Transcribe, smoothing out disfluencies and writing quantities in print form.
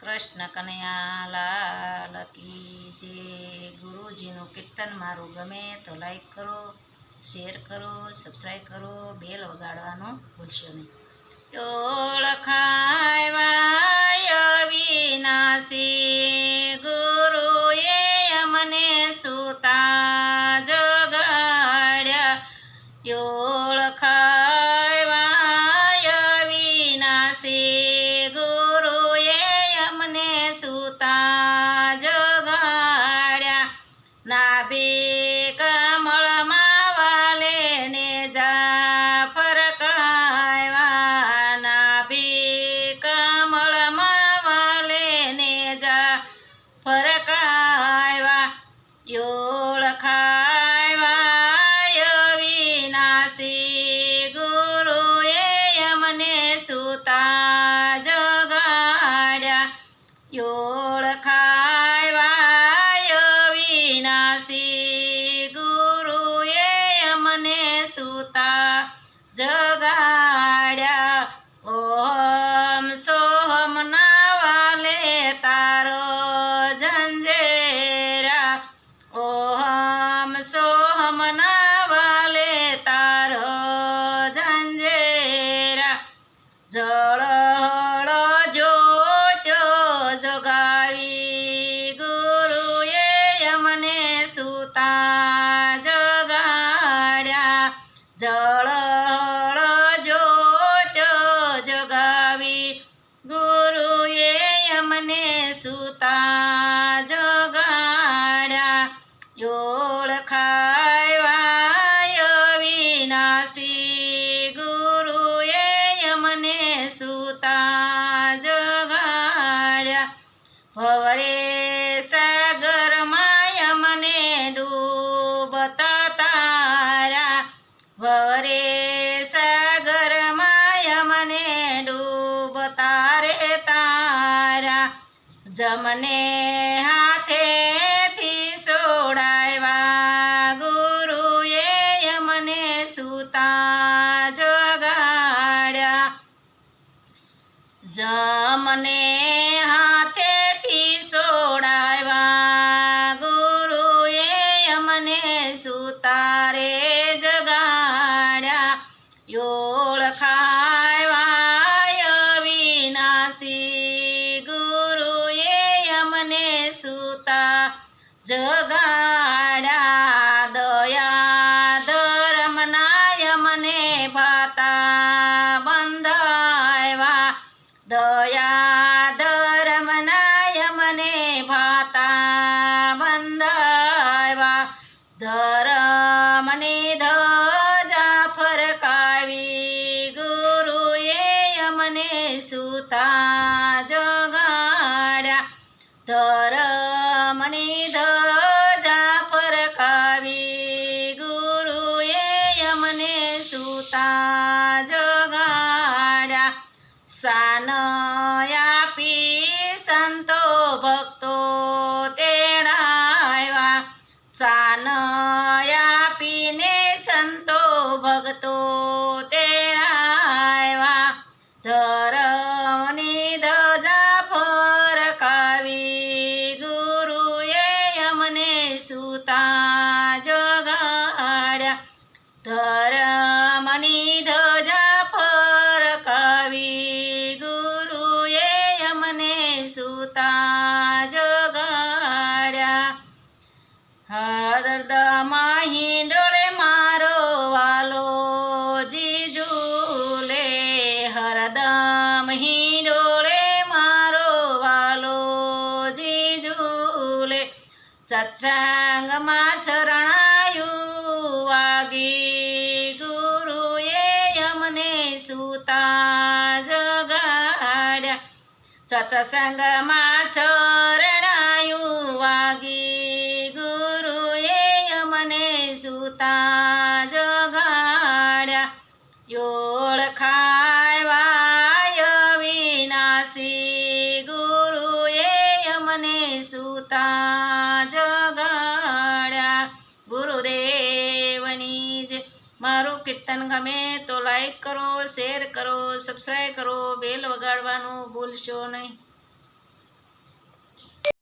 कृष्ण कन्हैया लाल की जय। गुरुजीનું કીર્તન મારું ગમે તો લાઈક કરો, શેર કરો, સબસ્ક્રાઈબ કરો, બેલ વગાડવાનું ભૂલશો નહીં. ઓળખાય વિનાશી ગુરુએ અમને સુતા જગાડ્યા. ઓળખાય વિનાશી ગુરુએ અમને સુતા જગાડ્યા. નાભે કમળમાં વાલે ને જા ફરકાવ્યા. નાભે કમળમાં વાલે ને જા ફરકાવ્યા. ઓળખાવ્યા વિનાશી ગુરુએ અમને સુતા જગાડ્યા. ઓળખાવ્યા વિનાશી ગુરુએ અમને સુતા જગાડ્યા. ઓમ સોહમ ના વાલે તારો ઝંઝેરા. ઓમ સોહમ ના વાલે તારો ઝંઝેરા. જળ જ્યોત્યો જગાવી ગુરુએ અમને સુતા જગાડ્યા. જળ જ્યોત્યો જગાવી ગુરુએ અમને સુતા જગાડ્યા. ઓળખાવ્યા વિનાશી ગુરુએ અમને સુતા જગાડ્યા. ભવરે સાગરમાં અમને ડૂબતા તારા. ભવરે સાગરમાં અમને ડૂબતા રે તારા. જમને હાથેથી સોડાવ્યા ગુરુએ અમને સુતા જગાડ્યા. જમને હાથેથી સોડાવ્યા ગુરુએ અમને સુતા રે જગાડ્યા. ઓળખાવ્યા વિનાશી ગુરુએ અમને સુતા જગાડ્યા. દયા ધર્મના અમને ભાતા બંધાવ્યા. દયા ધર્મના અમને ભાતા બંધાવ્યા. ધર્મની ધજા ફરકાવી ગુરુએ અમને સુતા જગાડ્યા. ધર્મની ધજા ફરકાવી ગુરુએ અમને સુતા જગાડ્યા. સાન આપી સંતો ભક્તો તેડાવ્યા. સાન આપીને સંતો ભક્તો તેડાવ્યા. ધર્મની ધજા ફરકાવી ગુરુએ અમને સુતા જગાડ્યા. ધર્મની ધજા ફરકાવી ગુરુએ અમને સુતા જગાડ્યા. હરદમાં હિંડોળે મારો વાલો જીજુલે. હરદમ હિંડોળે મારો વાલો જીજુલે. સત્સંગમાં ચરણાયું વાગી ગુરુએ અમને સુતા જગાડ્યા. સત્સંગમાં ચરણાયું વાગી ગુરુએ અમને સુતા જગાડ્યા. ઓળખાવ્યા વિનાશી ગુરુએ અમને સુતા જગાડ્યા. ગુરુદેવની જય. મારું કીર્તન ગમે તો લાઈક કરો, શેર કરો, સબસ્ક્રાઈબ કરો, બેલ વગાડવાનું ભૂલશો નહીં.